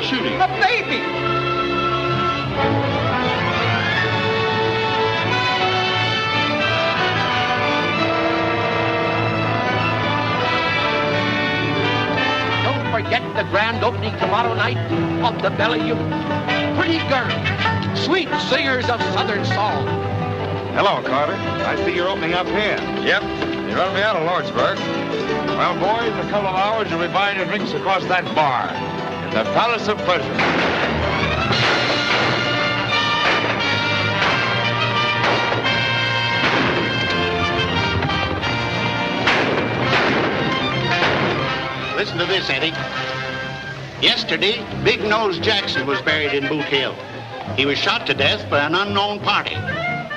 a shooting. A baby! Don't forget the grand opening tomorrow night of the Bellew. Pretty girls, sweet singers of Southern song. Hello, Carter. I see you're opening up here. Yep. You run me out of Lordsburg. Well, boys, in a couple of hours, you'll be buying your drinks across that bar in the Palace of Pleasure. Listen to this, Eddie. Yesterday, Big Nose Jackson was buried in Boot Hill. He was shot to death by an unknown party.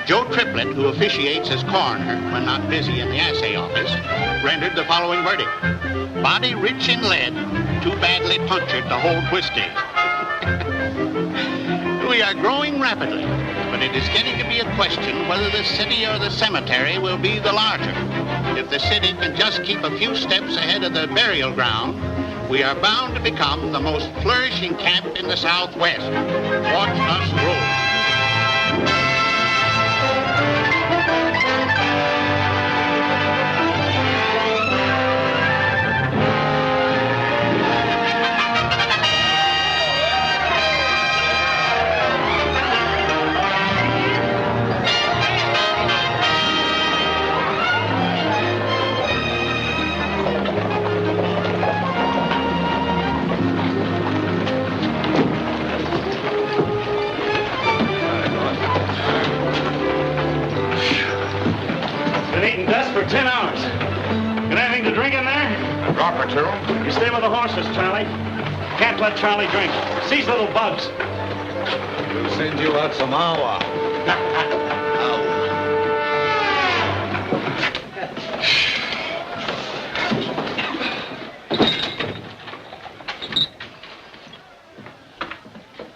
Joe Triplett, who officiates as coroner when not busy in the assay office, rendered the following verdict. Body rich in lead, too badly punctured to hold whiskey. We are growing rapidly, but it is getting to be a question whether the city or the cemetery will be the larger. If the city can just keep a few steps ahead of the burial ground, we are bound to become the most flourishing camp in the Southwest. Watch us grow. Eating dust for 10 hours. Got anything to drink in there? A drop or two. You stay with the horses, Charlie. Can't let Charlie drink. Sees little bugs. We'll send you out some awa.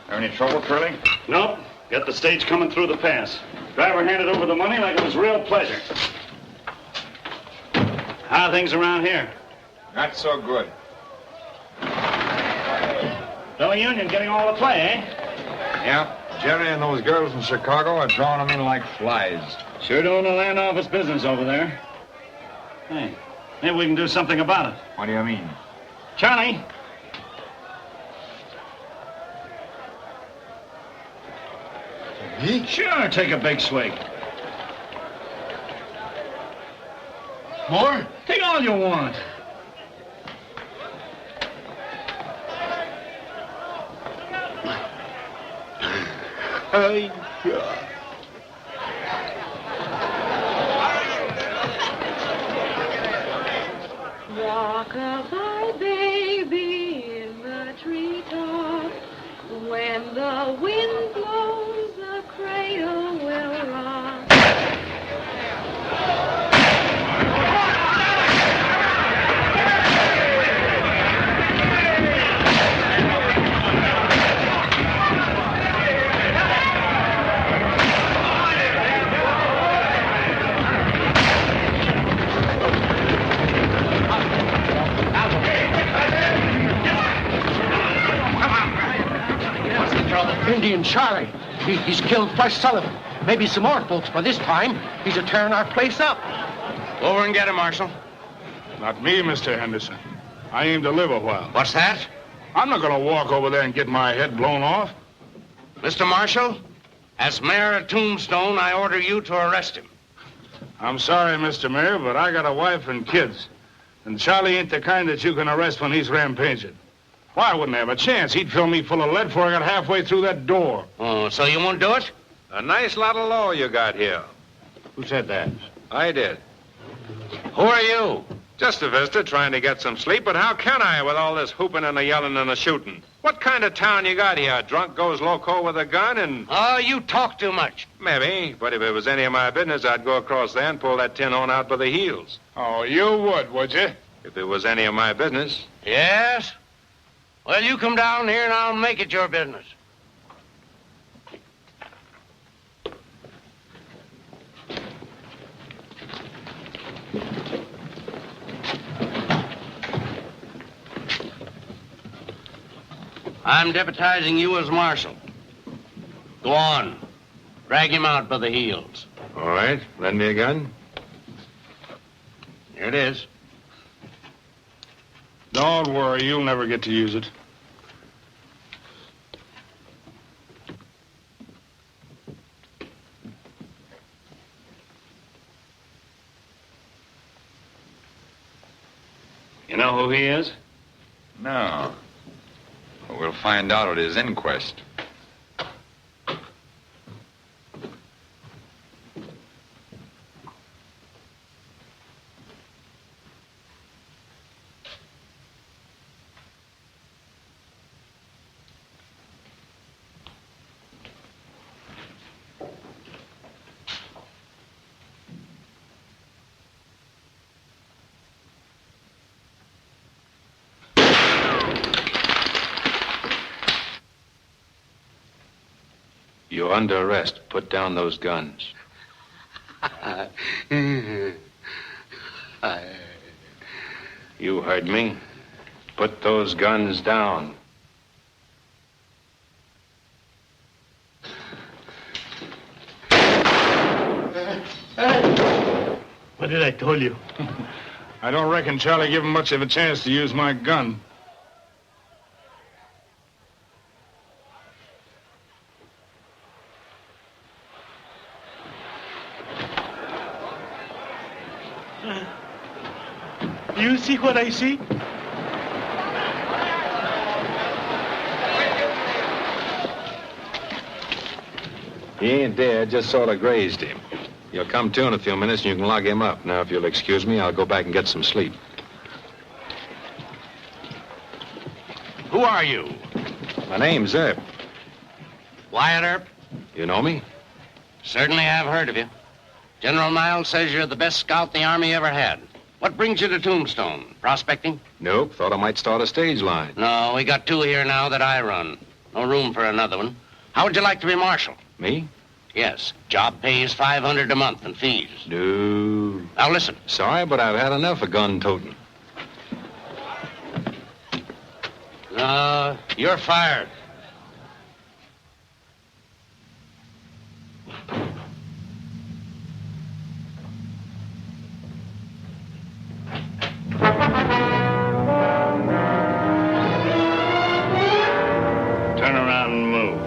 Have any trouble, Curly? Nope. Got the stage coming through the pass. Driver handed over the money like it was real pleasure. How are things around here? Not so good. Fellow Union getting all the play, eh? Yeah. Jerry and those girls from Chicago are drawing them in like flies. Sure doing the land office business over there. Hey, maybe we can do something about it. What do you mean? Charlie. Me? Sure, take a big swig. More? Take all you want. Rock-a-bye, baby, in the treetop. When the wind blows, the cradle will rock. Indian Charlie. He's killed Flush Sullivan. Maybe some more folks, but this time he's a tearing our place up. Over and get him, Marshal. Not me, Mr. Henderson. I aim to live a while. What's that? I'm not going to walk over there and get my head blown off. Mr. Marshal, as mayor of Tombstone, I order you to arrest him. I'm sorry, Mr. Mayor, but I got a wife and kids. And Charlie ain't the kind that you can arrest when he's rampaging. Why, I wouldn't have a chance. He'd fill me full of lead before I got halfway through that door. Oh, so you won't do it? A nice lot of law you got here. Who said that? I did. Who are you? Just a visitor trying to get some sleep, but how can I with all this hooping and the yelling and the shooting? What kind of town you got here? A drunk goes loco with a gun and... Oh, you talk too much. Maybe, but if it was any of my business, I'd go across there and pull that tin horn out by the heels. Oh, you would you? If it was any of my business. Yes? Well, you come down here and I'll make it your business. I'm deputizing you as marshal. Go on. Drag him out by the heels. All right. Lend me a gun. Here it is. Don't worry, you'll never get to use it. You know who he is? No. But we'll find out at his inquest. You're under arrest. Put down those guns. You heard me. Put those guns down. What did I tell you? I don't reckon Charlie gave him much of a chance to use my gun. You see what I see? He ain't dead, just sort of grazed him. You'll come to in a few minutes and you can lock him up. Now, if you'll excuse me, I'll go back and get some sleep. Who are you? My name's Earp. Wyatt Earp? You know me? Certainly have heard of you. General Miles says you're the best scout the Army ever had. What brings you to Tombstone? Prospecting? Nope. Thought I might start a stage line. No, we got 2 here now that I run. No room for another one. How would you like to be marshal? Me? Yes. Job pays $500 a month and fees. No. Now listen. Sorry, but I've had enough of gun toting. You're fired. Turn around and move.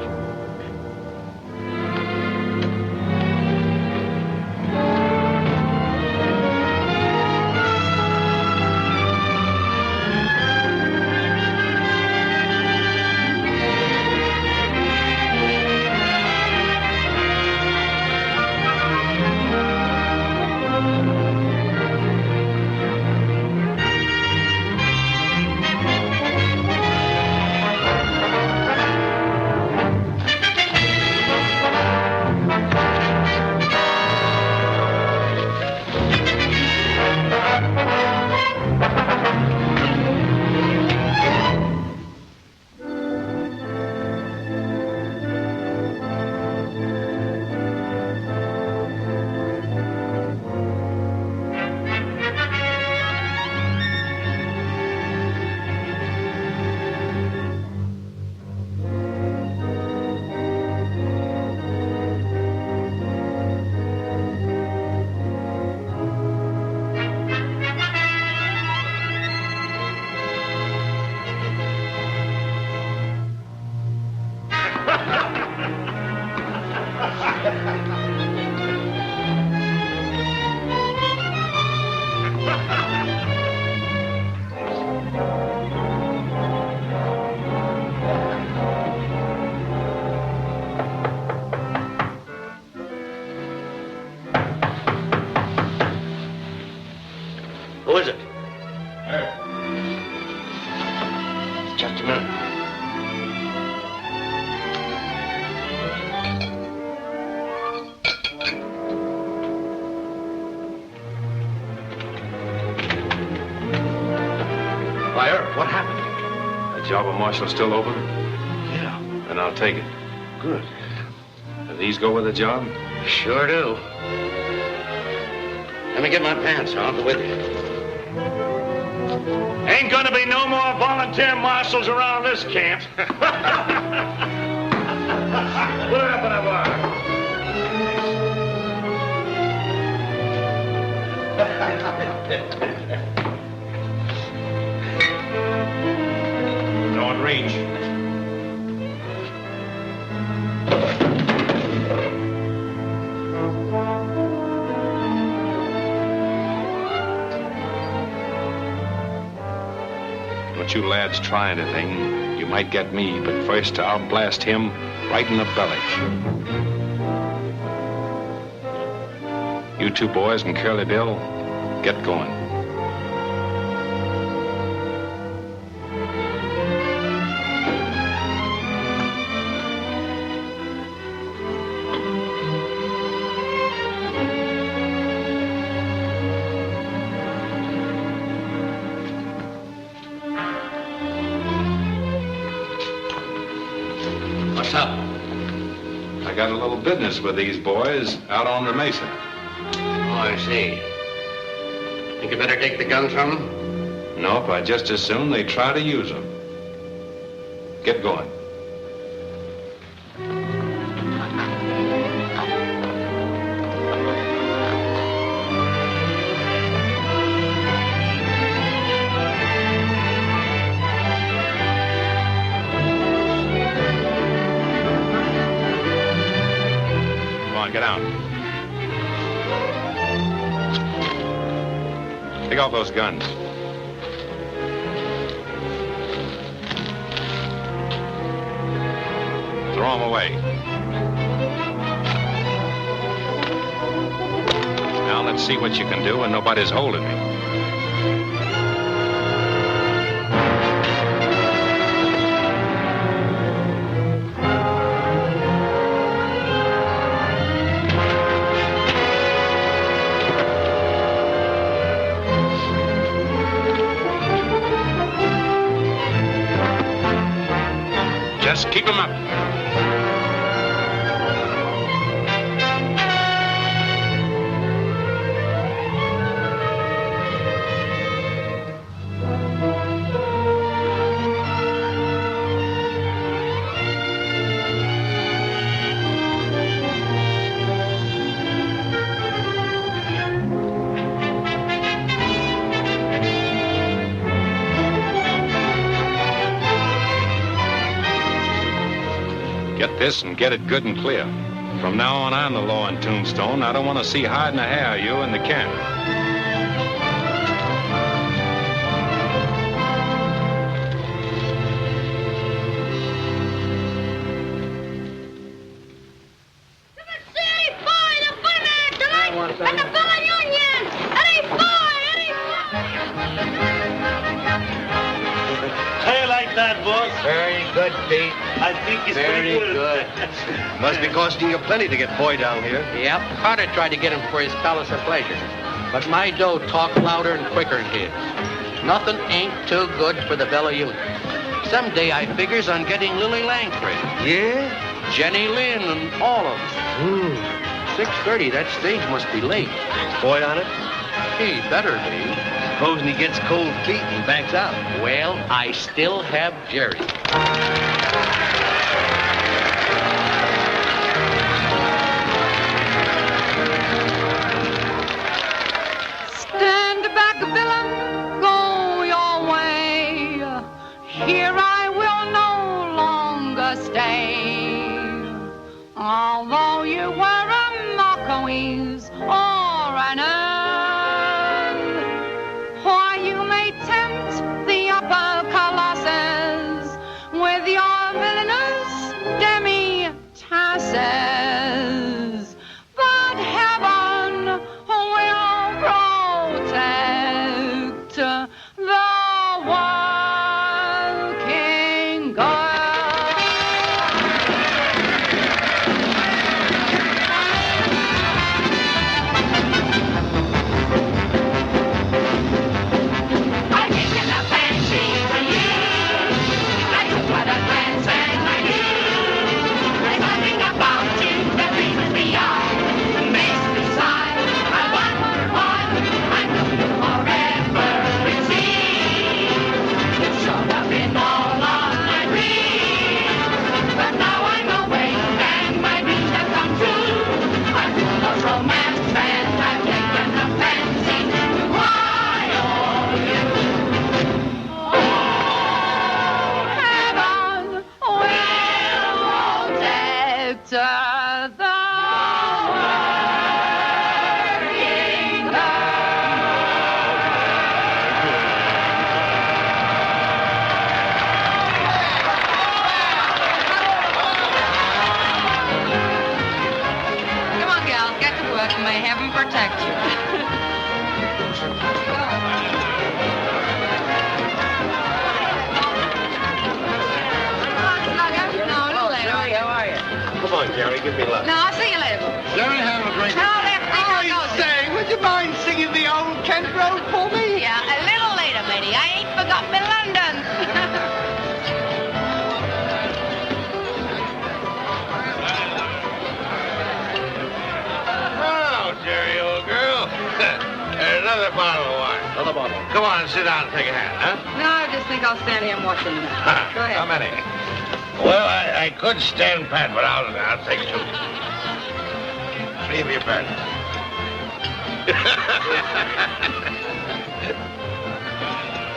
Who is it? Just a minute. Why, Earp, what happened? The job of marshal still open? Yeah. Then I'll take it. Good. Do these go with the job? Sure do. Let me get my pants. I'll go with you. Ain't gonna be be no more volunteer marshals around this camp. Put it up in a bar. Don't reach. Don't you lads try anything. You might get me, but first I'll blast him right in the belly. You two boys and Curly Bill, get going. What's up? I got a little business with these boys out on the mesa. Oh, I see. Think you better take the guns from them? Nope, I'd just as soon they try to use them. Get going. Get down. Take off those guns. Throw them away. Now let's see what you can do when nobody's holding me. Just keep them up. Get this and get it good and clear. From now on, I'm the law in Tombstone. I don't want to see hide nor hair of you in the camp. Hey, like that, boss. Very good, Pete. I think it's Very pretty good. Must be costing you plenty to get Boy down here. Yep, Carter tried to get him for his palace of pleasure. But my dough talked louder and quicker than his. Nothing ain't too good for the Bella Union. Someday I figures on getting Lily Langford. Yeah? Jenny Lynn and all of them. 6:30, that stage must be late. Boy on it? He better be. Supposing he gets cold feet and backs out. Well, I still have Jerry. Stand back, villain, go your way. Here I will no longer stay. Although you were a Marquis or an earl, why you may tempt the upper colossus with your villainous demi-tasses. But heaven will protect the working girl. but may heaven protect you. Jerry, how are you? Come on, Jerry, give me luck. No, I'll see you later. Jerry, have a drink. No, Say, would you mind singing the old Kent Road for me? Yeah, a little later, Betty. I ain't forgot my London. Oh, Jerry, old girl. There's another bottle of wine. Another bottle. Come on, sit down and take a hand, huh? No, I just think I'll stand here and watch them. Go ahead. How many? Well, I could stand pat, but I'll take 2. 3 of your pat.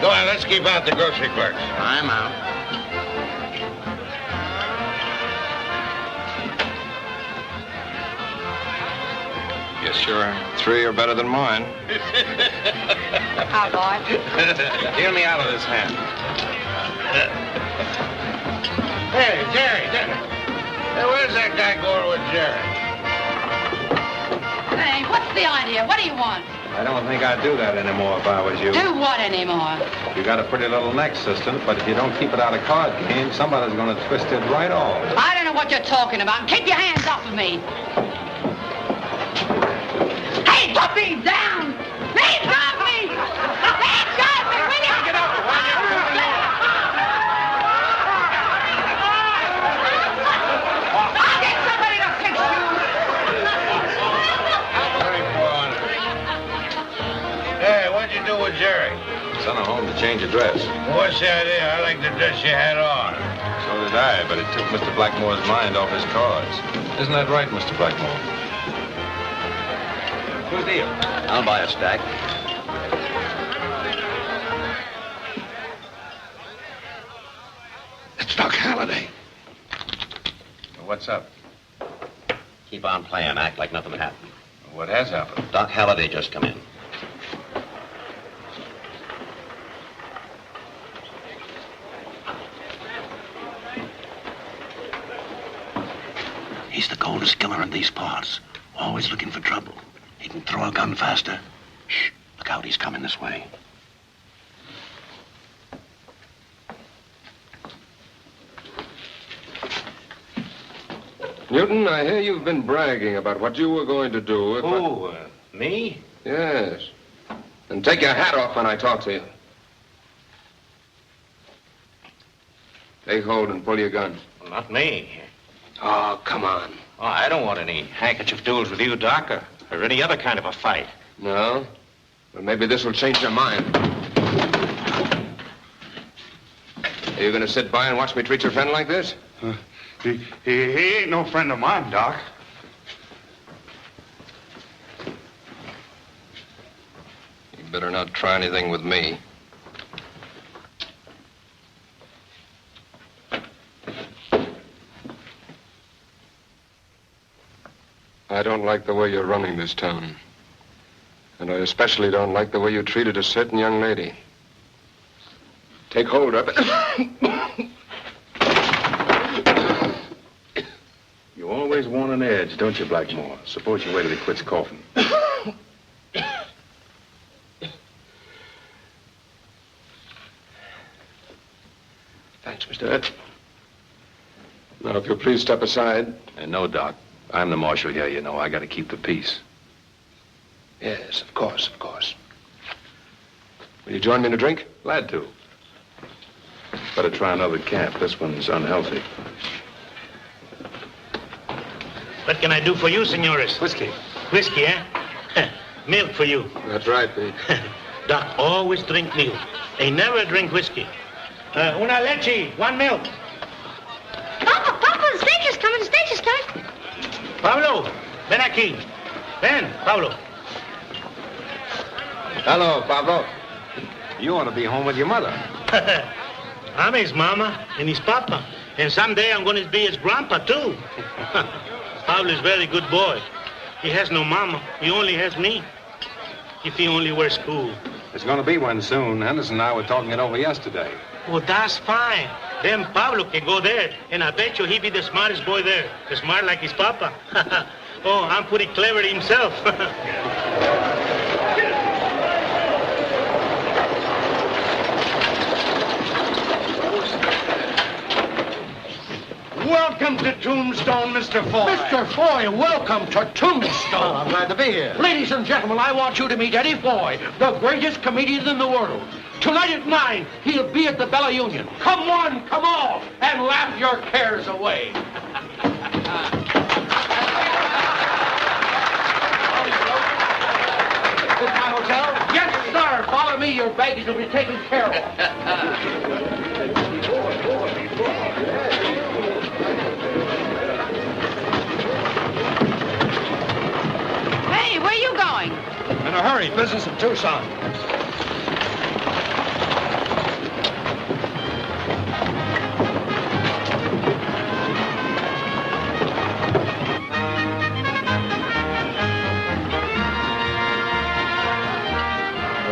Go on, let's keep out the grocery clerks. I'm out. Guess your 3 are better than mine. How, boy? Deal me out of this hand. Hey, Jerry. Hey, where's that guy going with Jerry? Hey, what's the idea? What do you want? I don't think I'd do that anymore if I was you. Do what anymore? You got a pretty little neck, assistant, but if you don't keep it out of card game, somebody's going to twist it right off. I don't know what you're talking about. Keep your hands off of me. Hey, put me down! Hands off me! Hands off me! Will you? Get up! I'll get somebody to fix you! Hey, what'd you do with Jerry? Sent her home to change her dress. What's the idea? I like the dress you had on. So did I, but it took Mr. Blackmore's mind off his cards. Isn't that right, Mr. Blackmore? Who's deal? I'll buy a stack. It's Doc Halliday. What's up? Keep on playing. Act like nothing happened. What has happened? Doc Halliday just come in. He's the coldest killer in these parts. Always looking for trouble. He can throw a gun faster. Shh. Look out, he's coming this way. Newton, I hear you've been bragging about what you were going to do if Me? Yes. And take your hat off when I talk to you. Take hold and pull your gun. Well, not me. Oh, come on. Oh, I don't want any handkerchief duels with you, Doc, or any other kind of a fight. No? Well, maybe this will change your mind. Are you going to sit by and watch me treat your friend like this? He ain't no friend of mine, Doc. You better not try anything with me. I don't like the way you're running this town. And I especially don't like the way you treated a certain young lady. Take hold of it. You always want an edge, don't you, Blackmore? Suppose you wait till he quits coughing. Thanks, Mr. Ed. Now, if you'll please step aside. No, Doc. I'm the marshal here, you know. I got to keep the peace. Yes, of course, of course. Will you join me in a drink? Glad to. Better try another cap. This one's unhealthy. What can I do for you, senores? Whiskey. Whiskey, eh? Milk for you. That's right, Pete. Doc always drink milk. They never drink whiskey. Una leche, 1 milk. Papa, the stage is coming, the stage is coming. Pablo, ven aquí. Ven, Pablo. Hello, Pablo. You ought to be home with your mother. I'm his mama and his papa. And someday I'm going to be his grandpa, too. Pablo is a very good boy. He has no mama. He only has me. If he only were school. There's going to be one soon. Henderson and I were talking it over yesterday. Well, that's fine. Then Pablo can go there, and I bet you he'll be the smartest boy there. Smart like his papa. Oh, I'm pretty clever himself. Welcome to Tombstone, Mr. Foy. Mr. Foy, welcome to Tombstone. Oh, I'm glad to be here. Ladies and gentlemen, I want you to meet Eddie Foy, the greatest comedian in the world. Tonight at 9, he'll be at the Bella Union. Come one, come all, and laugh your cares away. This my hotel? Yes, sir. Follow me. Your baggage will be taken care of. Hey, where are you going? In a hurry. Business in Tucson.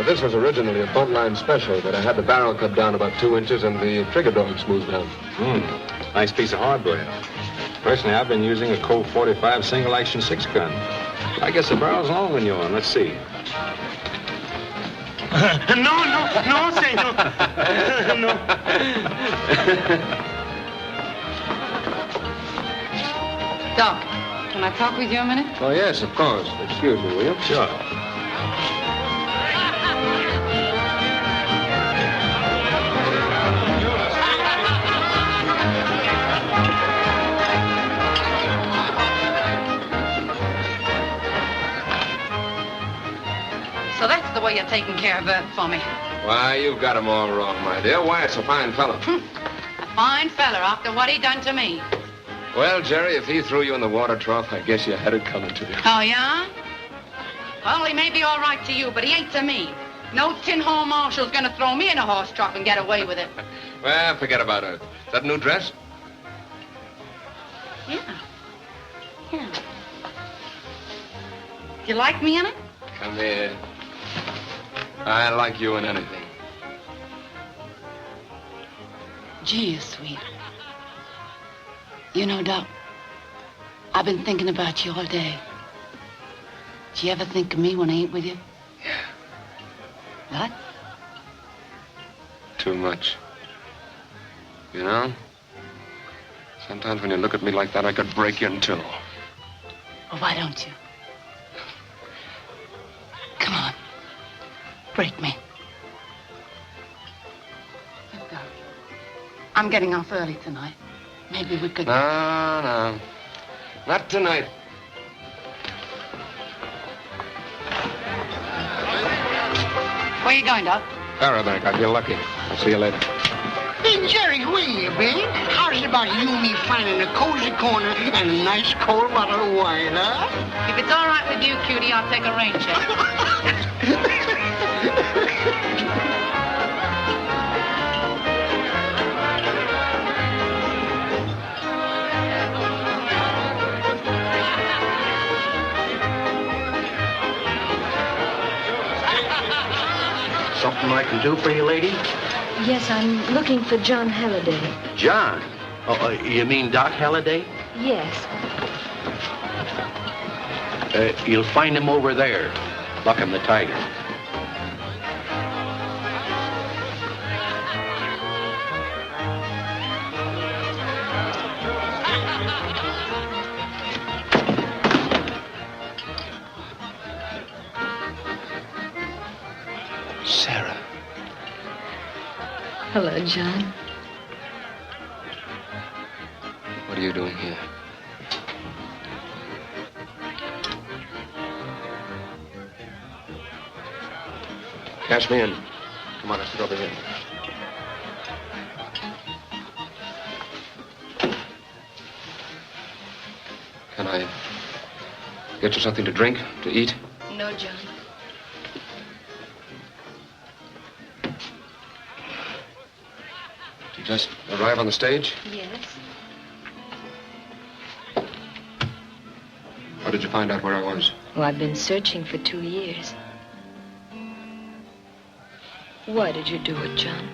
This was originally a buntline special, but I had the barrel cut down about 2 inches and the trigger dog smoothed down. Nice piece of hardware. Personally, I've been using a Colt 45 single-action 6-gun. I guess the barrel's longer than yours. Let's see. No, say no. No. Doc, can I talk with you a minute? Oh, yes, of course. Excuse me, will you? Sure. So that's the way you're taking care of Bert for me. Why, you've got him all wrong, my dear. Why, it's a fine fellow. A fine fella after what he done to me. Well, Jerry, if he threw you in the water trough, I guess you had it coming to you. Oh, yeah? Well, he may be all right to you, but he ain't to me. No tin hole marshal's gonna throw me in a horse trough and get away with it. Well, forget about her. Is that a new dress? Yeah. Yeah. Do you like me in it? Come here. I like you in anything. Gee, you're sweet. You know, Doc, I've been thinking about you all day. Do you ever think of me when I ain't with you? Yeah. What? Too much. You know? Sometimes when you look at me like that, I could break you in two. Well, why don't you? Come on. Break me. Look, Doc, I'm getting off early tonight. Maybe we could... No. Not tonight. Where you going, Doc? Parabank, I feel lucky. I'll see you later. Hey, Jerry, where you been? How's it about you and me finding a cozy corner and a nice cold bottle of wine, huh? If it's all right with you, cutie, I'll take a rain check. Something I can do for you, lady? Yes, I'm looking for John Halliday. John? Oh, you mean Doc Halliday? Yes. You'll find him over there. Bucking the Tiger. Sarah. Hello, John. What are you doing here? Cash me in. Come on, let's sit over here. Can I get you something to drink, to eat? No, John. Did you just arrive on the stage? Yes. How did you find out where I was? Well, I've been searching for 2 years. Why did you do it, John?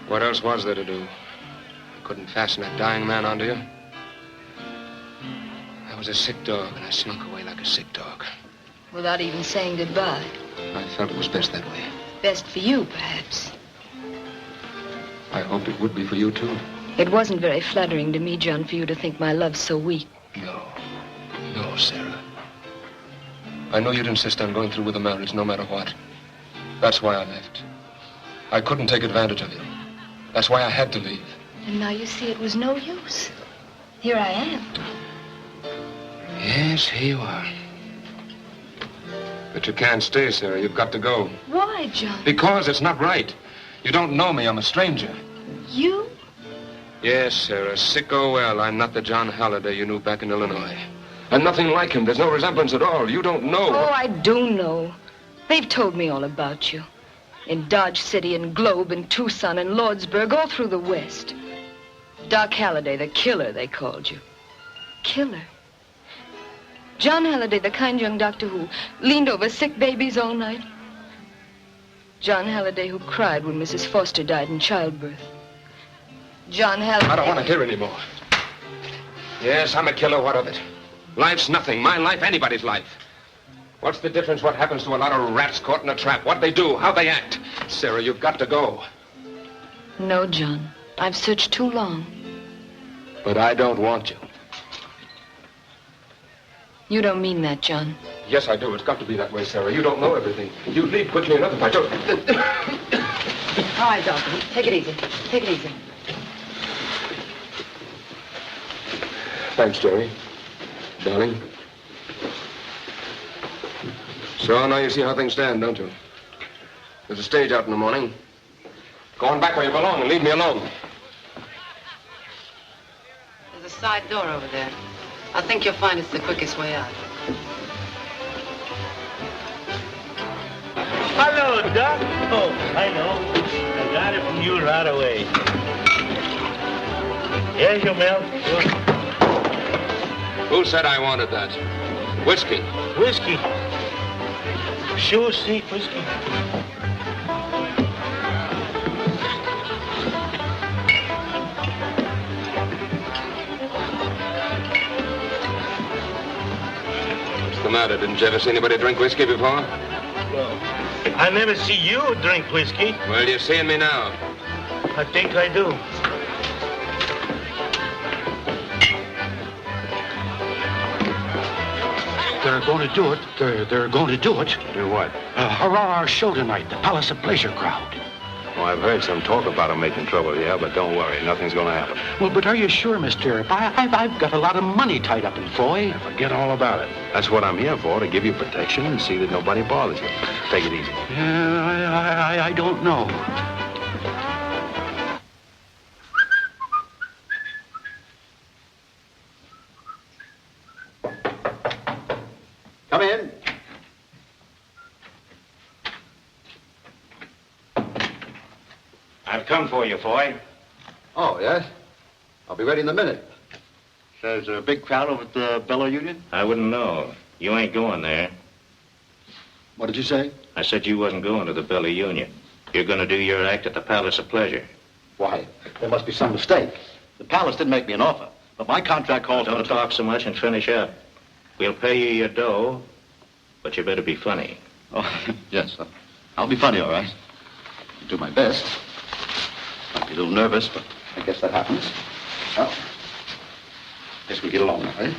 What else was there to do? I couldn't fasten that dying man onto you. was a sick dog, and I snuck away like a sick dog. Without even saying goodbye. I felt it was best that way. Best for you, perhaps. I hoped it would be for you, too. It wasn't very flattering to me, John, for you to think my love's so weak. No, Sarah. I know you'd insist on going through with the marriage no matter what. That's why I left. I couldn't take advantage of you. That's why I had to leave. And now you see it was no use. Here I am. Yes, here you are. But you can't stay, Sarah. You've got to go. Why, John? Because it's not right. You don't know me. I'm a stranger. You? Yes, Sarah. Sick or well, I'm not the John Halliday you knew back in Illinois. I'm nothing like him. There's no resemblance at all. You don't know. Oh, I do know. They've told me all about you. In Dodge City and Globe and Tucson and Lordsburg, all through the West. Doc Halliday, the killer, they called you. Killer? John Halliday, the kind young doctor who leaned over sick babies all night. John Halliday who cried when Mrs. Foster died in childbirth. John Halliday... I don't want to hear any more. Yes, I'm a killer. What of it? Life's nothing. My life, anybody's life. What's the difference what happens to a lot of rats caught in a trap? What they do, how they act. Sarah, you've got to go. No, John. I've searched too long. But I don't want you. You don't mean that, John. Yes, I do. It's got to be that way, Sarah. You don't know everything. You'd leave quickly enough if I don't. All right, Doctor. Take it easy. Take it easy. Thanks, Jerry. Darling. So now you see how things stand, don't you? There's a stage out in the morning. Go on back where you belong and leave me alone. There's a side door over there. I think you'll find it's the quickest way out. Hello, Doc. Oh, I know. I got it from you right away. Here's your milk. Who said I wanted that? Whiskey. Whiskey. Sure, see, whiskey. What's the matter? Didn't you ever see anybody drink whiskey before? Well, I never see you drink whiskey. Well, you're seeing me now. I think I do. They're going to do it. They're going to do it. Do what? Our show tonight, the Palace of Pleasure crowd. Well, I've heard some talk about them making trouble, yeah, but don't worry. Nothing's going to happen. Well, but are you sure, Mr. I've got a lot of money tied up in Foy. Forget all about it. That's what I'm here for, to give you protection and see that nobody bothers you. Take it easy. I don't know. Come in. I've come for you, Foy. Oh, yes? I'll be ready in a minute. So there's a big crowd over at the Bellow Union? I wouldn't know. You ain't going there. What did you say? I said you wasn't going to the Bellow Union. You're going to do your act at the Palace of Pleasure. Why, there must be some mistake. The Palace didn't make me an offer, but my contract calls for... Don't talk so much and finish up. We'll pay you your dough, but you better be funny. Oh, yes. I'll be funny, all right. I'll do my best. Might be a little nervous, but I guess that happens. Well, guess we get along now, eh?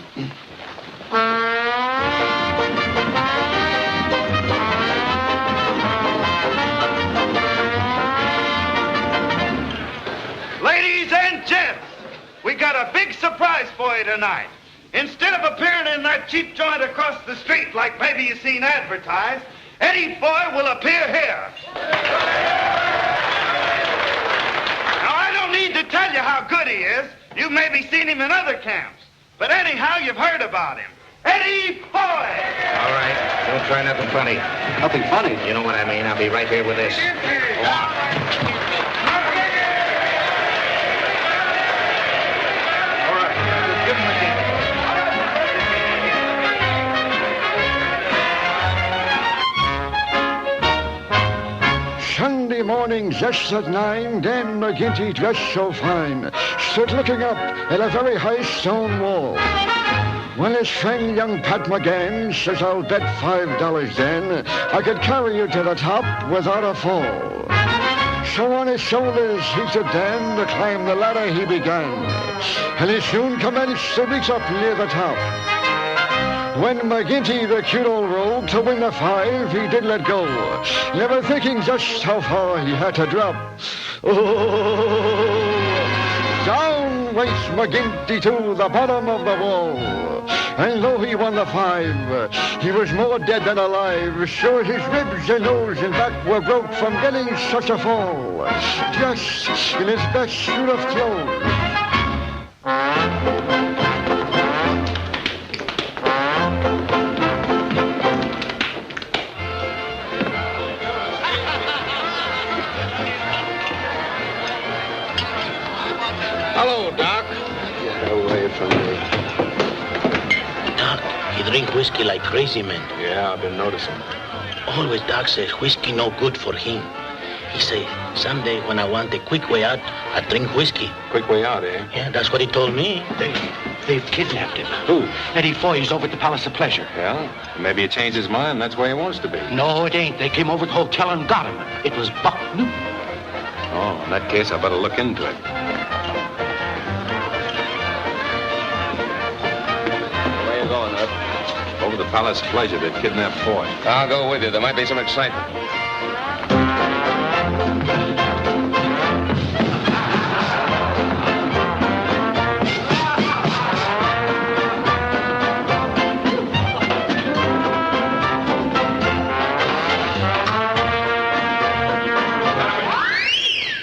Ladies and gents, we got a big surprise for you tonight. Instead of appearing in that cheap joint across the street like maybe you've seen advertised, Eddie Foy will appear here. Now, I don't need to tell you how good he is. You've maybe seen him in other camps. But anyhow, you've heard about him. Eddie Foy! All right. Don't try nothing funny. Nothing funny? You know what I mean. I'll be right here with this. Go on. Sunday morning, just at 9, Dame McGinty, dressed so fine, stood looking up at a very high stone wall. Well, his friend, young Pat McGann, says I'll bet $5 then I could carry you to the top without a fall. So on his shoulders he took Dan to climb the ladder he began, and he soon commenced to reach up near the top. When McGinty, the cute old rogue, to win the 5, he did let go, never thinking just how far he had to drop. Oh, down went McGinty to the bottom of the wall. And though he won the 5, he was more dead than alive. Sure, his ribs and nose and back were broke from getting such a fall, just in his best suit of clothes. Hello, Doc. Get away from me. Doc, he drink whiskey like crazy man. Yeah, I've been noticing. Always Doc says whiskey no good for him. He say, someday when I want a quick way out, I drink whiskey. Quick way out, eh? Yeah, that's what he told me. They've kidnapped him. Who? Eddie Foy's over at the Palace of Pleasure. Yeah? Maybe he changed his mind. That's where he wants to be. No, it ain't. They came over to the hotel and got him. It was Buck Newton. Oh, in that case, I better look into it. Where you going, Ed? Over to the Palace of Pleasure. They've kidnapped Foy. I'll go with you. There might be some excitement.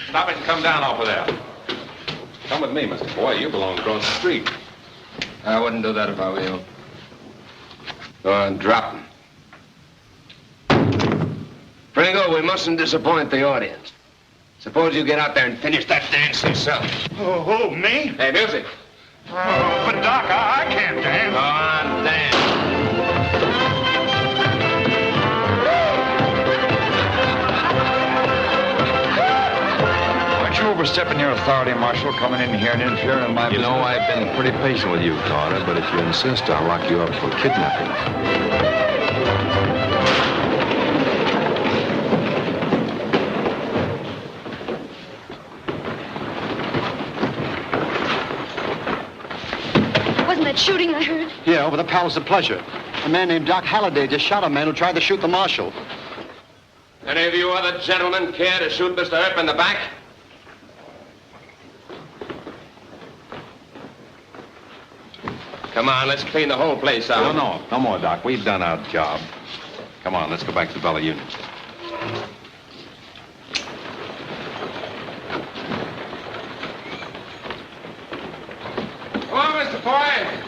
Stop it and come down off of there. Come with me, Mr. Foy. You belong across the street. I wouldn't do that if I were you. Go on, drop him. Pringle, we mustn't disappoint the audience. Suppose you get out there and finish that dance yourself. Oh, me? Hey, music. Oh, but Doc, I can't dance. Go on, dance. Aren't you overstepping your authority, Marshal, coming in here and interfering in my business? You know, I've been pretty patient with you, Carter, but if you insist, I'll lock you up for kidnapping. Wasn't that shooting I heard? Yeah, over the Palace of Pleasure. A man named Doc Halliday just shot a man who tried to shoot the marshal. Any of you other gentlemen care to shoot Mr. Earp in the back? Come on, let's clean the whole place out. No more, Doc. We've done our job. Come on, let's go back to the Bella Union. Come on, Mr. Foy.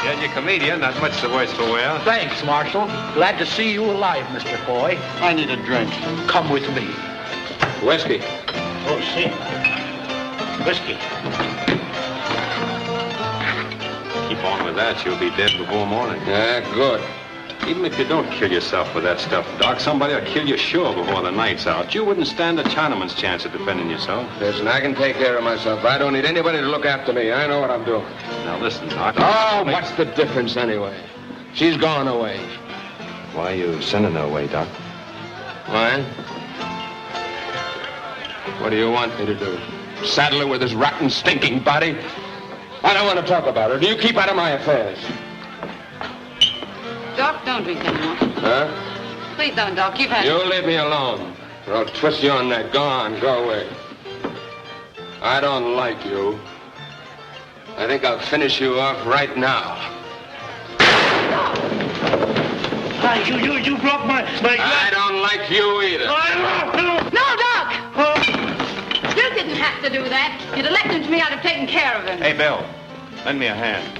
Yeah, you're a comedian. Not much the worse for wear. Thanks, Marshal. Glad to see you alive, Mr. Foy. I need a drink. Come with me. Whiskey. Oh, see. Whiskey. Keep on with that. You'll be dead before morning. Yeah, good. Even if you don't kill yourself with that stuff, Doc, somebody will kill you sure before the night's out. You wouldn't stand a Chinaman's chance of defending yourself. Listen, I can take care of myself. I don't need anybody to look after me. I know what I'm doing. Now listen, Doc. Oh, what's the difference anyway? She's gone away. Why are you sending her away, Doc? Why? What do you want me to do? Saddle her with this rotten, stinking body? I don't want to talk about her. Do you keep out of my affairs? Doc, don't drink anymore. Huh? Please don't, Doc. You've had... You leave me alone, or I'll twist your neck. Go on, go away. I don't like you. I think I'll finish you off right now. You broke my... I don't like you either. No, Doc! You didn't have to do that. You'd have left him to me. I'd have taken care of him. Hey, Bill, lend me a hand.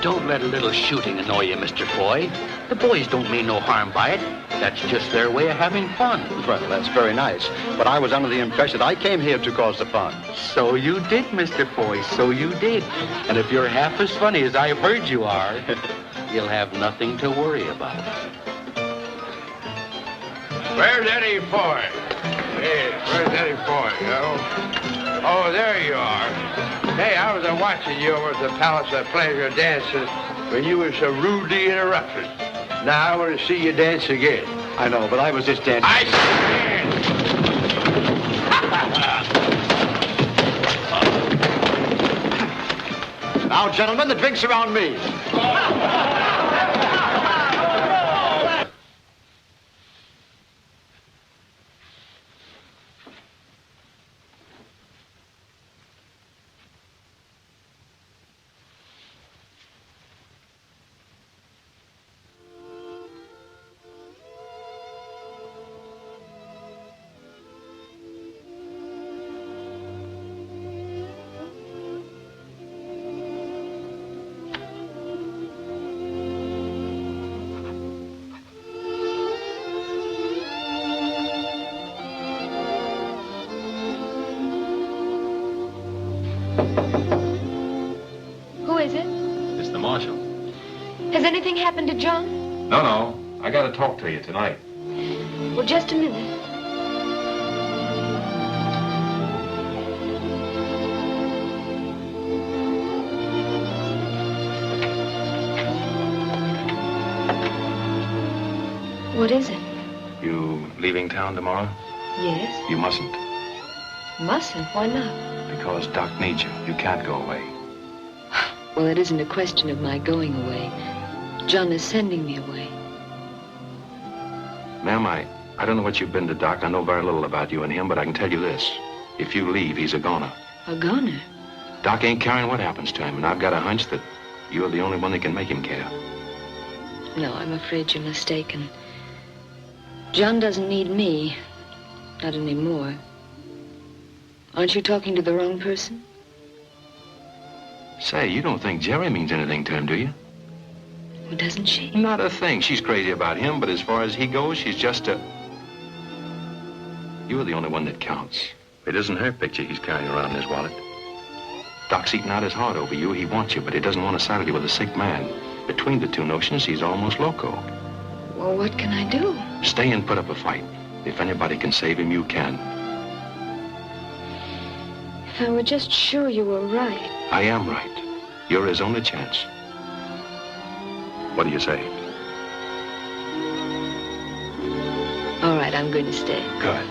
Don't let a little shooting annoy you, Mr. Foy. The boys don't mean no harm by it. That's just their way of having fun. Well, that's very nice. But I was under the impression I came here to cause the fun. So you did, Mr. Foy, so you did. And if you're half as funny as I've heard you are, you'll have nothing to worry about. Where's Eddie Foy? Hey, where's Eddie Foy, Oh, there you are. Hey, I was watching you over at the Palace of Pleasure dances when you were so rudely interrupted. Now I want to see you dance again. I know, but I was just dancing. Now, gentlemen, the drinks are on me. Who is it? It's the marshal. Has anything happened to John? No. I got to talk to you tonight. Well, just a minute. What is it? You leaving town tomorrow? Yes. You mustn't. Mustn't? Why not? Because Doc needs you. You can't go away. Well, it isn't a question of my going away. John is sending me away. Ma'am, I don't know what you've been to Doc. I know very little about you and him, but I can tell you this. If you leave, he's a goner. A goner? Doc ain't caring what happens to him, and I've got a hunch that you're the only one that can make him care. No, I'm afraid you're mistaken. John doesn't need me. Not anymore. Aren't you talking to the wrong person? Say, you don't think Jerry means anything to him, do you? Well, doesn't she? Not a thing. She's crazy about him, but as far as he goes, she's just a... You're the only one that counts. It isn't her picture he's carrying around in his wallet. Doc's eating out his heart over you. He wants you, but he doesn't want to saddle you with a sick man. Between the two notions, he's almost loco. Well, what can I do? Stay and put up a fight. If anybody can save him, you can. If I were just sure you were right. I am right. You're his only chance. What do you say? All right, I'm going to stay. Good.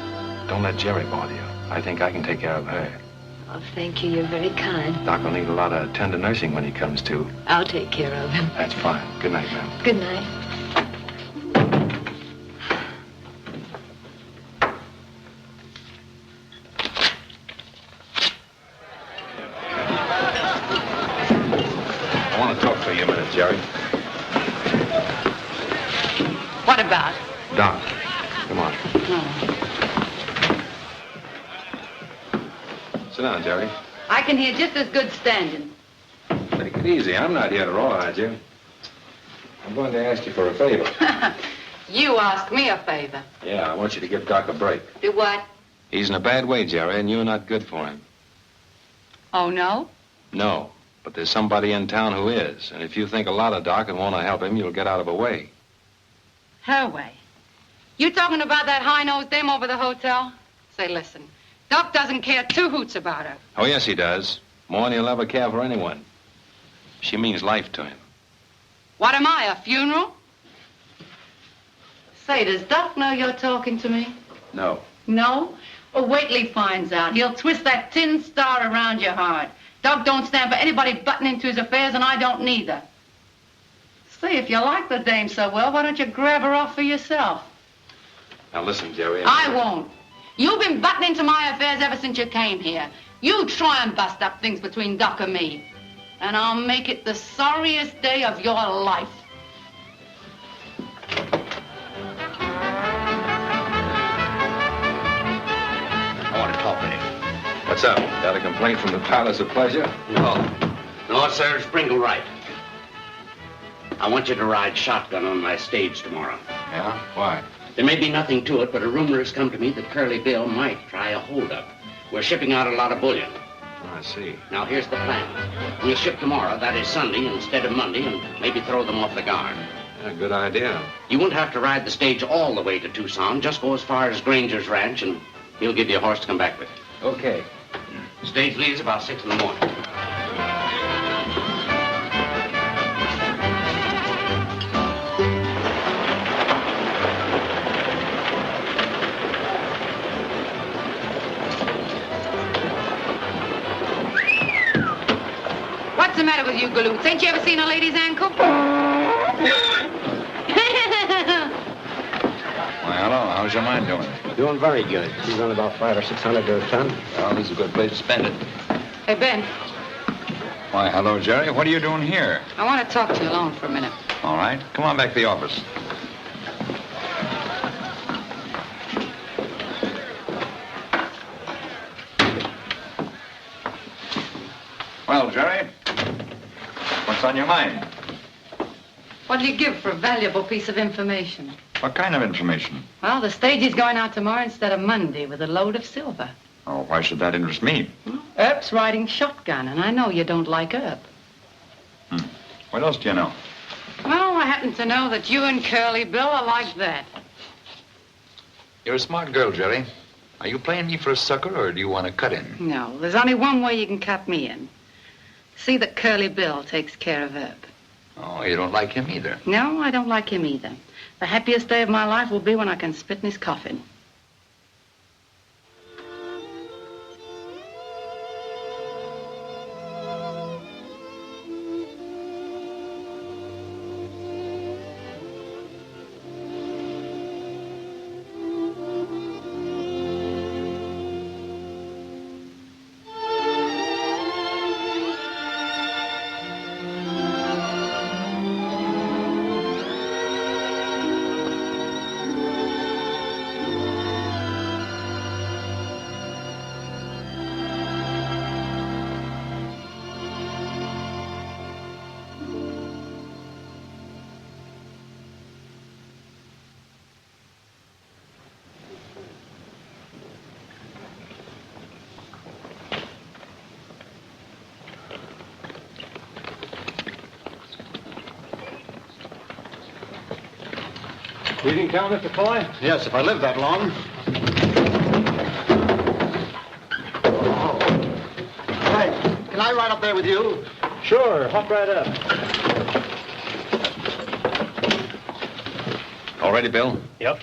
Don't let Jerry bother you. I think I can take care of her. Oh, thank you. You're very kind. Doc will need a lot of tender nursing when he comes to. I'll take care of him. That's fine. Good night, ma'am. Good night. I want to talk to you a minute, Jerry. What about? Doc, come on. Sit down, Jerry. I can hear just as good standing. Take it easy. I'm not here to rawhide you. I'm going to ask you for a favor. You ask me a favor. Yeah, I want you to give Doc a break. Do what? He's in a bad way, Jerry, and you're not good for him. Oh, no? No, but there's somebody in town who is. And if you think a lot of Doc and want to help him, you'll get out of the way. Her way. You talking about that high-nosed dame over the hotel? Say, listen, Doc doesn't care two hoots about her. Oh, yes, he does. More than he'll ever care for anyone. She means life to him. What am I, a funeral? Say, does Doc know you're talking to me? No. No? Well, wait till he finds out. He'll twist that tin star around your heart. Doc don't stand for anybody butting into his affairs, and I don't neither. Say, if you like the dame so well, why don't you grab her off for yourself? Now, listen, Jerry. I won't. You've been butting into my affairs ever since you came here. You try and bust up things between Doc and me, and I'll make it the sorriest day of your life. I want to talk to you. What's up? Got a complaint from the Palace of Pleasure? No, sir, Sprinkle right. I want you to ride shotgun on my stage tomorrow. Yeah? Why? There may be nothing to it, but a rumor has come to me that Curly Bill might try a holdup. We're shipping out a lot of bullion. I see. Now, here's the plan. We'll ship tomorrow, that is Sunday, instead of Monday, and maybe throw them off the guard. Yeah, good idea. You won't have to ride the stage all the way to Tucson. Just go as far as Granger's ranch, and he'll give you a horse to come back with. Okay. Stage leaves about 6 in the morning. What's the matter with you, galoots? Ain't you ever seen a lady's ankle? Why, hello. How's your mind doing? Doing very good. She's on about 500 or 600 to a ton. Well, this is a good place to spend it. Hey, Ben, Why, hello, Jerry. What are you doing here? I want to talk to you alone for a minute. All right. Come on back to the office. Well, Jerry, what's on your mind? What'll you give for a valuable piece of information? What kind of information? Well, the stage is going out tomorrow instead of Monday with a load of silver. Oh, why should that interest me? Earp's riding shotgun, and I know you don't like Earp. What else do you know? Well, I happen to know that you and Curly Bill are like that. You're a smart girl, Jerry. Are you playing me for a sucker, or do you want to cut in? No, there's only one way you can cut me in. See that Curly Bill takes care of Earp. Oh, you don't like him either. No, I don't like him either. The happiest day of my life will be when I can spit in his coffin. Leaving town, Mr. Foy? Yes, if I live that long. Hey, can I ride up there with you? Sure, hop right up. All ready, Bill? Yep.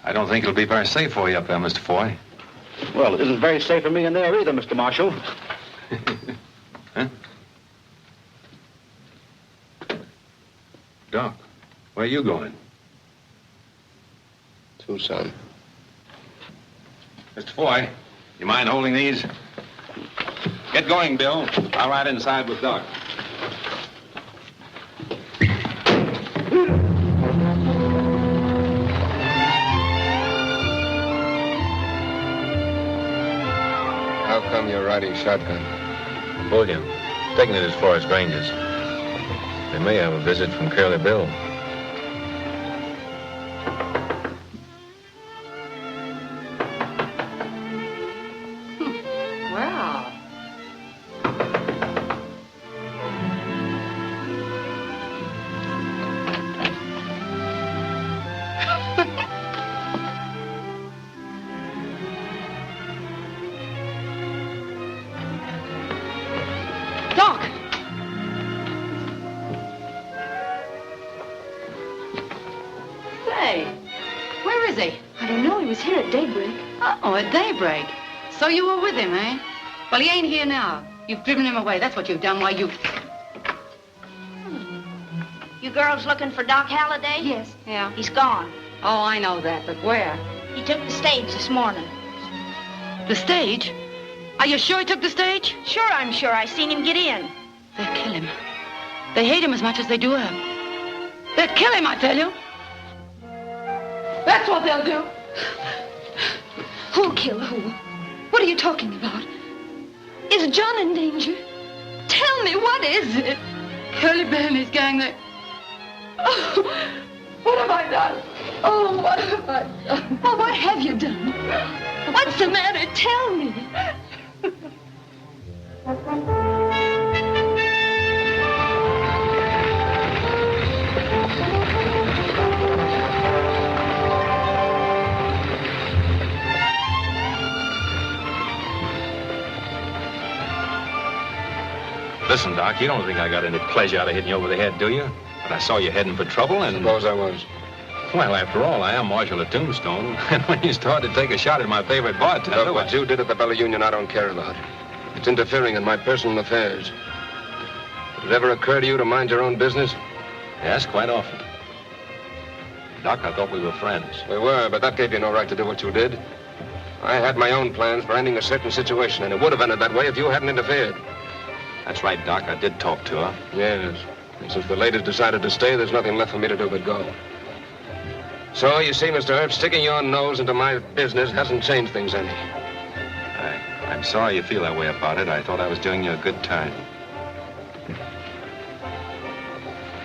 I don't think it'll be very safe for you up there, Mr. Foy. Well, it isn't very safe for me in there either, Mr. Marshal. Huh? Doc, where are you going? Tucson. Mr. Foy, you mind holding these? Get going, Bill. I'll ride inside with Doc. How come you're riding shotgun? Bullion. Taking it as far as Granger's. They may have a visit from Curly Bill. Well. Doc! Say, where is he? I don't know. He was here at daybreak. Uh-oh, at daybreak. So you were with him, eh? Well, he ain't here now. You've driven him away. That's what you've done. Why, you... You girls looking for Doc Halliday? Yes. Yeah. He's gone. Oh, I know that, but where? He took the stage this morning. The stage? Are you sure he took the stage? Sure, I'm sure. I seen him get in. They'll kill him. They hate him as much as they do her. They'll kill him, I tell you. That's what they'll do. Who'll kill who? What are you talking about? Is John in danger? Tell me, what is it? Curly Bill and his gang, Oh, what have I done? Oh, what have I done? Oh, what have you done? What's the matter? Tell me. Listen, Doc, you don't think I got any pleasure out of hitting you over the head, do you? But I saw you heading for trouble and... Suppose I was. Well, after all, I am Marshal of Tombstone. And when you started to take a shot at my favorite bartender... Look, what you did at the Bella Union, I don't care about. It's interfering in my personal affairs. Did it ever occur to you to mind your own business? Yes, quite often. Doc, I thought we were friends. We were, but that gave you no right to do what you did. I had my own plans for ending a certain situation, and it would have ended that way if you hadn't interfered. That's right, Doc. I did talk to her. Yes. And since the ladies decided to stay, there's nothing left for me to do but go. So, you see, Mr. Earp, sticking your nose into my business hasn't changed things any. I'm sorry you feel that way about it. I thought I was doing you a good turn.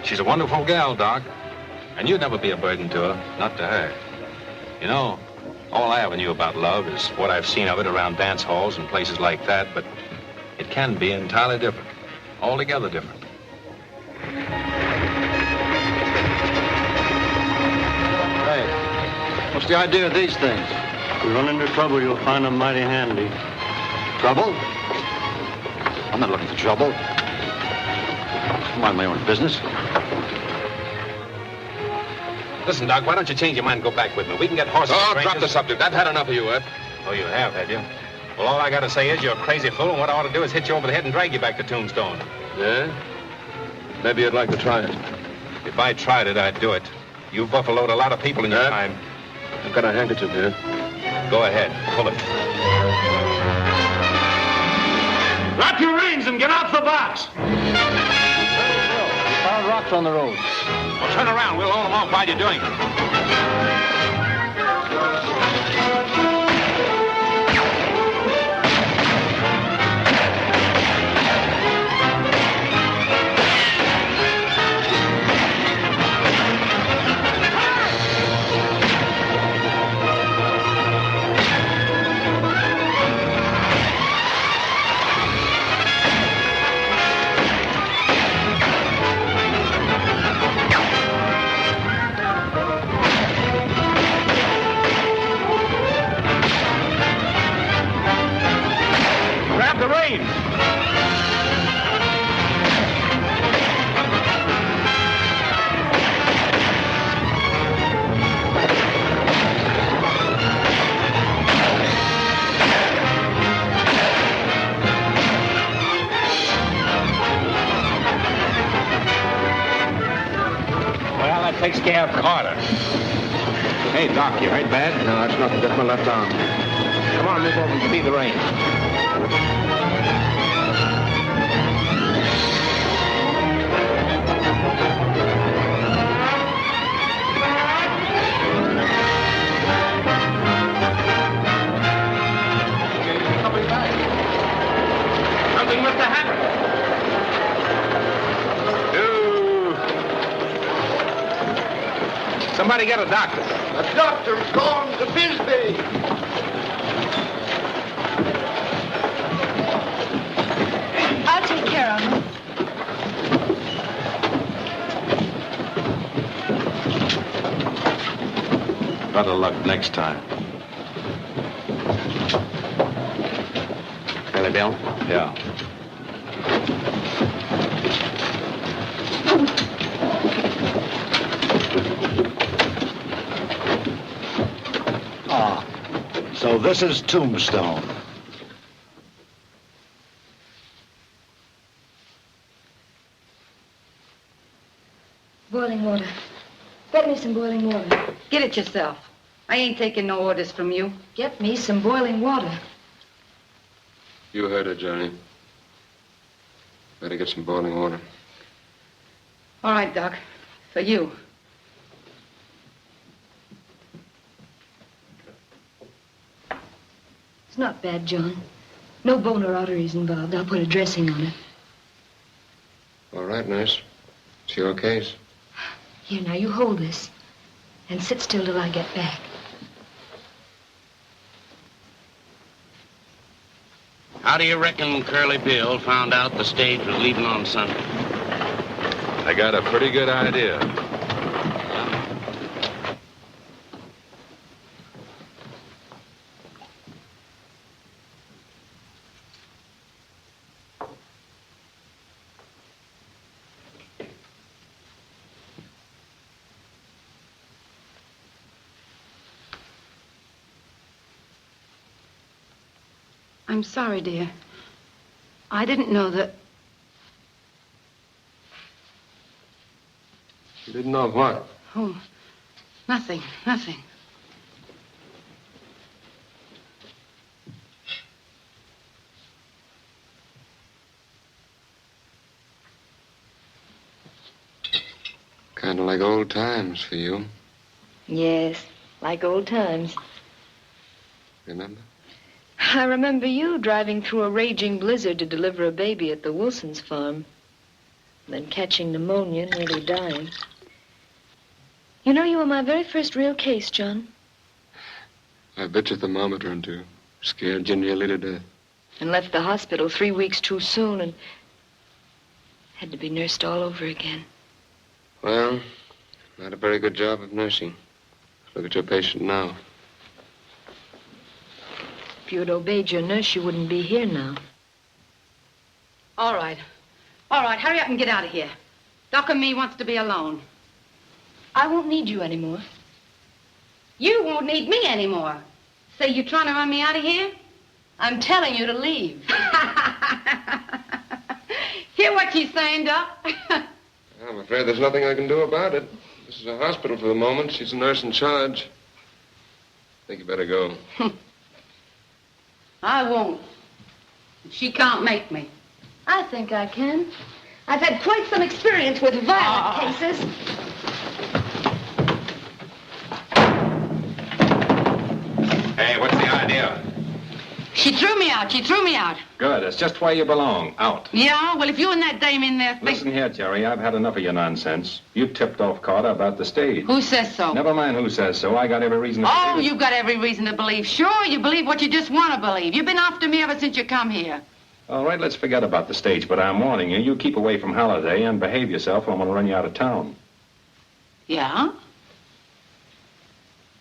She's a wonderful gal, Doc. And you'd never be a burden to her, not to her. You know, all I ever knew about love is what I've seen of it around dance halls and places like that, but it can be entirely different, altogether different. Hey, what's the idea of these things? If you run into trouble, you'll find them mighty handy. Trouble? I'm not looking for trouble. I mind my own business. Listen, Doc, why don't you change your mind and go back with me? We can get horses. Oh, drop the subject. I've had enough of you, Ed. Oh, you have you? Well, all I got to say is you're a crazy fool, and what I ought to do is hit you over the head and drag you back to Tombstone. Yeah? Maybe you'd like to try it. If I tried it, I'd do it. You buffaloed a lot of people in your time. I've got a handkerchief here. Go ahead. Pull it. Drop your reins and get off the box. We found rocks on the road. Well, turn around. We'll hold them off while you're doing it. Takes care of Carter. Hey, Doc, you hurt bad? No, it's nothing. Just my left arm. Come on, move over and speed the reins. Something must have happened. Somebody get a doctor. The doctor's gone to Bisbee. I'll take care of him. Better luck next time. Billy Bill? Yeah. So this is Tombstone. Boiling water. Get me some boiling water. Get it yourself. I ain't taking no orders from you. Get me some boiling water. You heard it, Johnny. Better get some boiling water. All right, Doc. For you. It's not bad, John. No bone or arteries involved. I'll put a dressing on it. All right, nurse. It's your case. Here, now, you hold this. And sit still till I get back. How do you reckon Curly Bill found out the stage was leaving on Sunday? I got a pretty good idea. I'm sorry, dear. I didn't know that... You didn't know what? Oh, nothing. Kind of like old times for you. Yes, like old times. Remember? I remember you driving through a raging blizzard to deliver a baby at the Wilsons' farm. Then catching pneumonia, nearly dying. You know, you were my very first real case, John. I bit your thermometer into. Scared you nearly to death. And left the hospital 3 weeks too soon and had to be nursed all over again. Well, not a very good job of nursing. Look at your patient now. If you had obeyed your nurse, you wouldn't be here now. All right, hurry up and get out of here. Doc and me wants to be alone. I won't need you anymore. You won't need me anymore. Say, you trying to run me out of here? I'm telling you to leave. Hear what she's saying, Doc? I'm afraid there's nothing I can do about it. This is a hospital for the moment. She's a nurse in charge. I think you better go. I won't. She can't make me. I think I can. I've had quite some experience with violent cases. Hey, what's the idea? She threw me out. Good. That's just where you belong. Out. Yeah? Well, if you and that dame in there think... Listen here, Jerry. I've had enough of your nonsense. You tipped off Carter about the stage. Who says so? Never mind who says so. I got every reason to Oh, believe it. you've got every reason to believe. Sure, you believe what you just want to believe. You've been after me ever since you come here. All right, let's forget about the stage, but I'm warning you. You keep away from Holiday and behave yourself or I'm going to run you out of town. Yeah?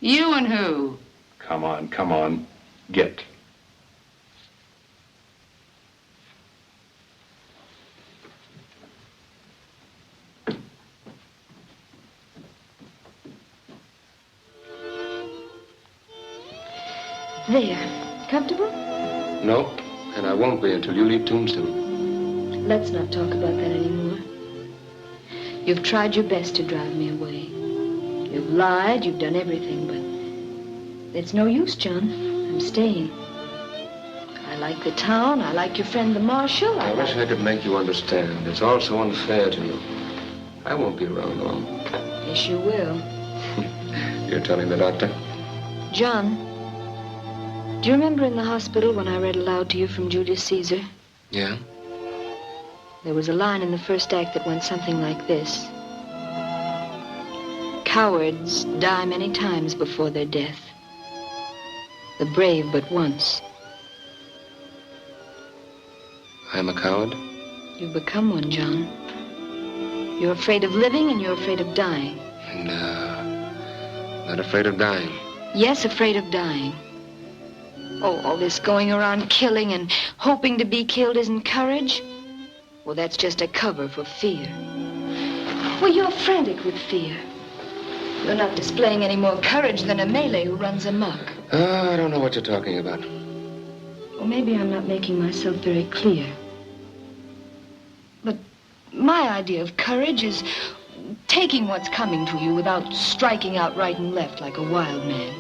You and who? Come on. Get. There. Comfortable? No, and I won't be until you leave Tombstone. Let's not talk about that anymore. You've tried your best to drive me away. You've lied, you've done everything, but it's no use, John. I'm staying. I like the town, I like your friend the marshal. I wish I could make you understand. It's all so unfair to you. I won't be around long. Yes, you will. You're telling the doctor? John, do you remember in the hospital when I read aloud to you from Julius Caesar? Yeah? There was a line in the first act that went something like this. Cowards die many times before their death. The brave but once. I'm a coward? You've become one, John. You're afraid of living and you're afraid of dying. No, not afraid of dying. Yes, afraid of dying. Oh, all this going around killing and hoping to be killed isn't courage? Well, that's just a cover for fear. Well, you're frantic with fear. You're not displaying any more courage than a Malay who runs amok. I don't know what you're talking about. Or maybe I'm not making myself very clear. But my idea of courage is taking what's coming to you without striking out right and left like a wild man.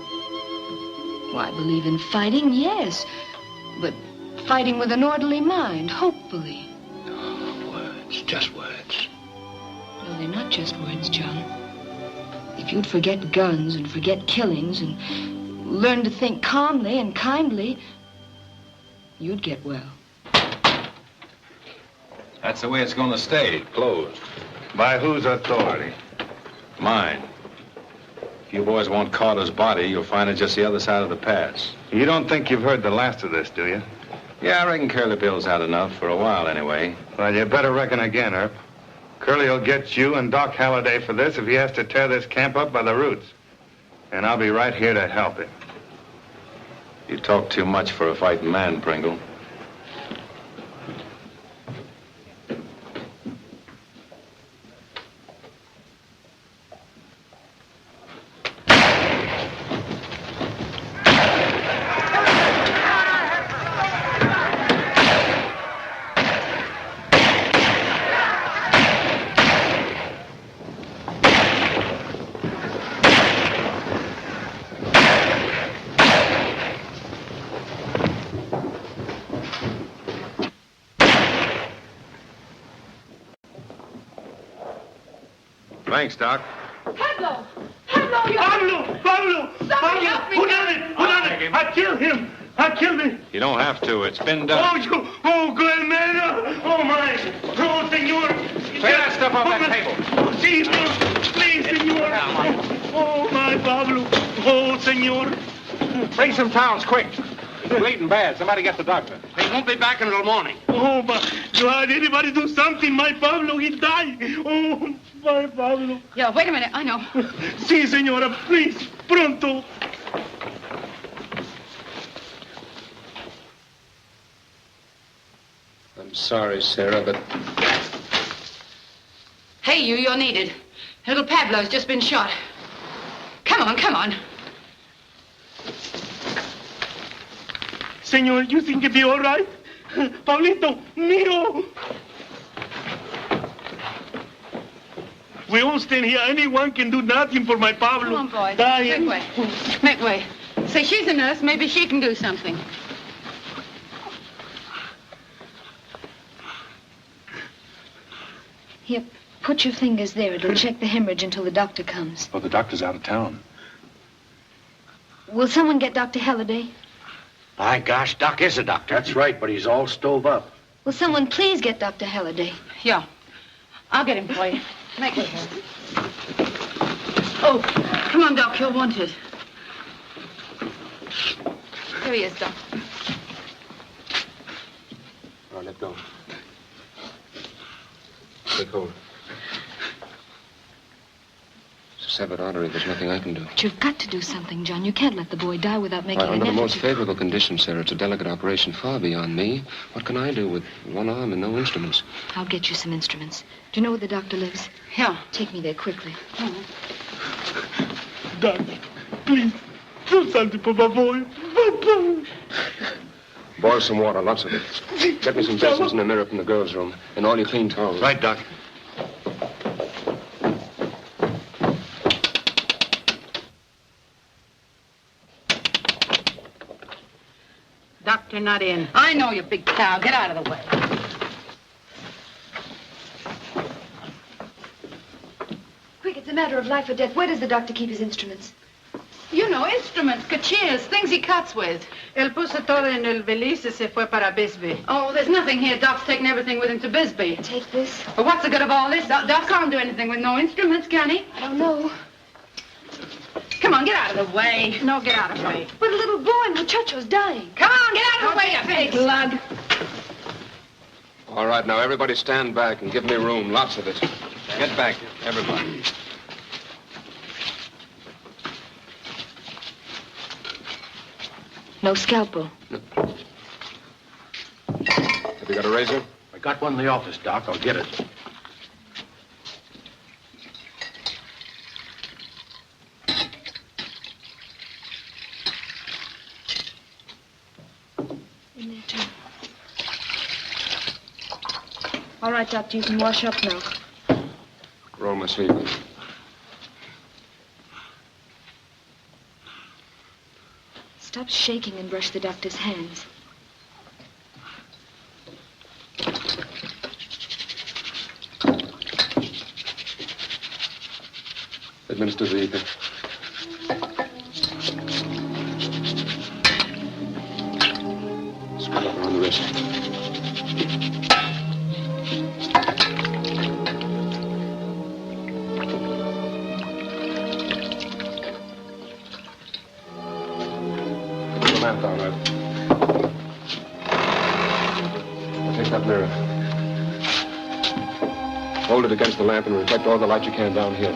Well, I believe in fighting, yes, but fighting with an orderly mind, hopefully. Words, just words. No, they're not just words, John. If you'd forget guns and forget killings and learn to think calmly and kindly, you'd get well. That's the way it's going to stay, closed. By whose authority? Mine. If you boys want Carter's body, you'll find it just the other side of the pass. You don't think you've heard the last of this, do you? Yeah, I reckon Curly Bill's had enough for a while anyway. Well, you better reckon again, Herb. Curly will get you and Doc Halliday for this if he has to tear this camp up by the roots. And I'll be right here to help him. You talk too much for a fighting man, Pringle. Thanks, Doc. Pablo! Pablo, you... Pablo! Somebody help me! Who done it? Who done it? I killed him! I killed him! You don't have to. It's been done. Good man! Oh, my! Oh, senor! Clear that stuff off that table. Please, senor! Oh, my Pablo! Oh, senor! Bring some towels, quick. He's bleeding bad. Somebody get the doctor. He won't be back until morning. Oh, my God! Anybody do something? My Pablo, he died! Oh, my Pablo! Yeah, wait a minute. I know. Si, senora, please, pronto! I'm sorry, Sarah, but Hey, you're needed. Little Pablo's just been shot. Come on, come on. Senor, you think it'll be all right? Pablito, mío! We all stand here. Anyone can do nothing for my Pablo. Come on, boys. Dying. Make way. Make way. Say, she's a nurse. Maybe she can do something. Here, put your fingers there. It'll check the hemorrhage until the doctor comes. Oh, the doctor's out of town. Will someone get Dr. Halliday? My gosh, Doc is a doctor. That's right, but he's all stove up. Will someone please get Dr. Halliday? Yeah. I'll get him for you. Make it. Oh, come on, Doc. You're wanted. Here he is, Doc. All right, let go. Take hold. It's a severed artery. There's nothing I can do. But you've got to do something, John. You can't let the boy die without making an Under the effort. most favorable conditions, Sarah, it's a delicate operation far beyond me. What can I do with one arm and no instruments? I'll get you some instruments. Do you know where the doctor lives? Yeah. Take me there quickly. Doc, please, do something for my boy. Boil some water, lots of it. Get me some basins and a mirror from the girls' room, and all your clean towels. Right, Doc. Doctor not in. I know, you big cow. Get out of the way. Quick, it's a matter of life or death. Where does the doctor keep his instruments? You know, instruments, cachinas, things he cuts with. Él puso todo en el valise y se fue para Bisbee. Oh, there's nothing here. Doc's taking everything with him to Bisbee. Take this? But what's the good of all this? Doc can't do anything with no instruments, can he? I don't know. Come on, get out of the way. No, get out of the way. But a little boy, Muchacho's dying. Come on, get out of the way, you big lug. All right, now, everybody stand back and give me room. Lots of it. Get back, everybody. No scalpel. Have you got a razor? I got one in the office, Doc. I'll get it. In there, too. All right, Doctor, you can wash up now. Roll my sleeve. Stop shaking and brush the doctor's hands. Administer the ether. Spread out around the wrist. Get that mirror. Hold it against the lamp and reflect all the light you can down here.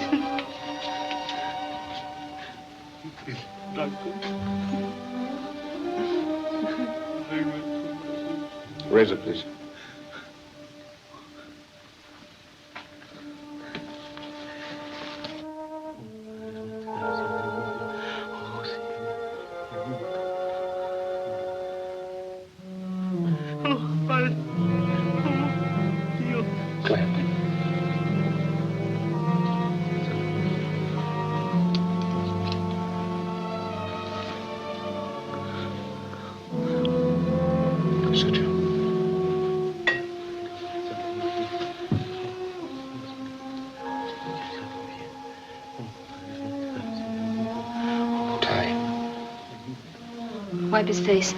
Raise it, please. Wipe his face.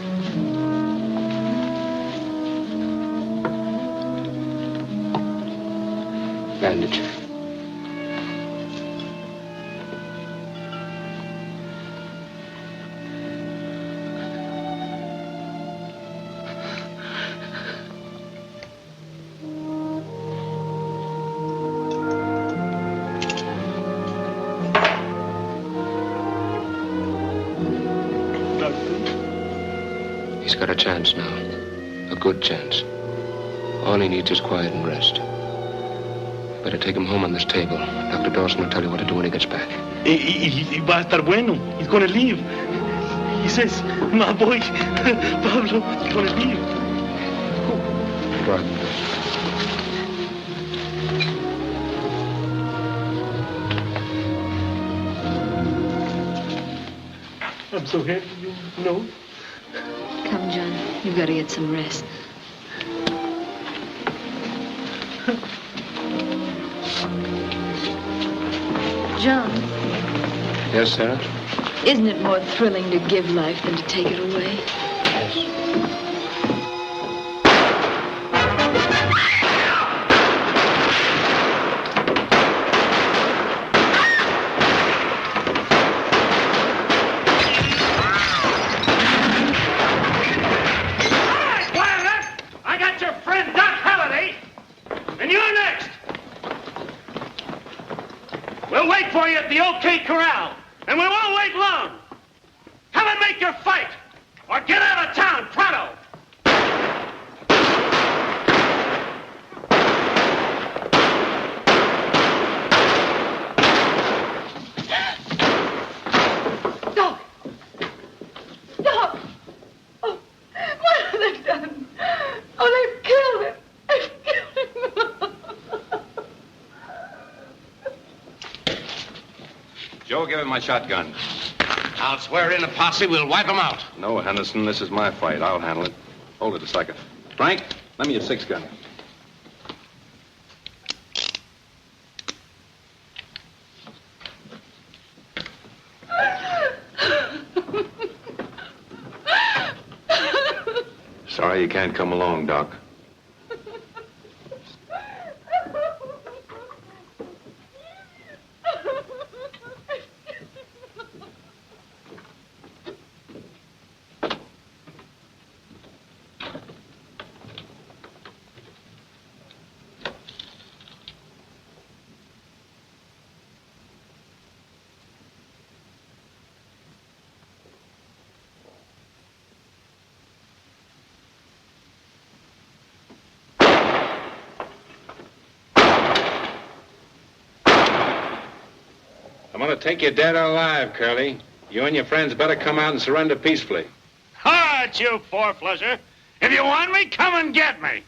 Bandage. He's got a chance now. A good chance. All he needs is quiet and rest. Better take him home on this table. Dr. Dawson will tell you what to do when he gets back. Va a estar bueno. He's gonna leave. He says, my boy, Pablo, he's gonna leave. Right. I'm so happy, you know. Come, John. You've got to get some rest. John, Yes, Sarah? isn't it more thrilling to give life than to take it away? I got your friend Doc Halliday, and you're next. We'll wait for you at the OK Corral, and we won't wait long. Come and make your fight, or get out of town pronto. Doc! Doc! Oh, what have they done? Oh, they've killed him. They've killed him. Joe, give him my shotgun. I'll swear in a posse, we'll wipe them out. No, Henderson, this is my fight. I'll handle it. Hold it a second. Frank, lend me your 6-gun. Sorry you can't come along, Doc. I'm gonna take you dead or alive, Curly. You and your friends better come out and surrender peacefully. All right, you four-flusher. If you want me, come and get me.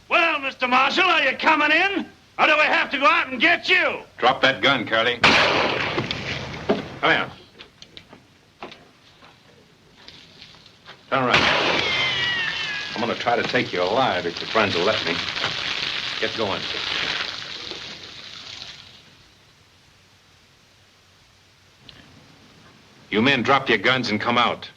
Well, Mr. Marshal, are you coming in? Or do we have to go out and get you? Drop that gun, Curly. Come here. Turn around. I'm gonna try to take you alive if your friends will let me. Get going. You men drop your guns and come out.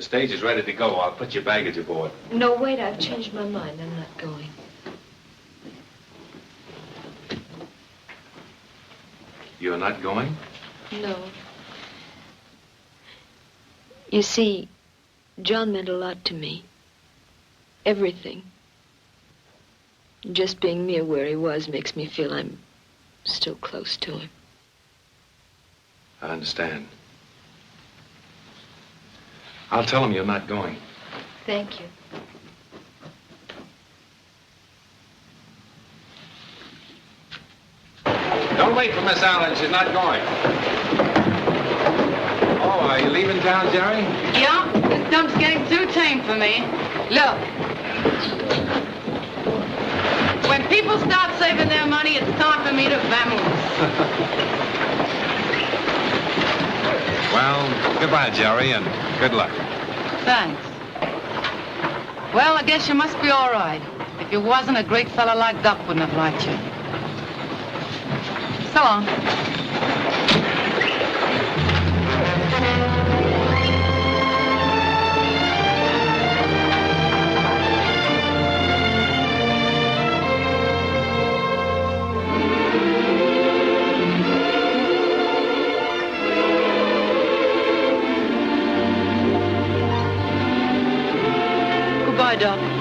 stage is ready to go. I'll put your baggage aboard. No, wait, I've changed my mind. I'm not going. You're not going? No. You see, John meant a lot to me. Everything. Just being near where he was makes me feel I'm still close to him. I understand. I'll tell him you're not going. Thank you. Don't wait for Miss Allen. She's not going. Oh, are you leaving town, Jerry? Yeah, this dump's getting too tame for me. Look. When people start saving their money, it's time for me to vamoose. Well, goodbye, Jerry, and good luck. Thanks. Well, I guess you must be all right. If you wasn't, a great fella like Duck wouldn't have liked you. So long. Goodbye, Doc.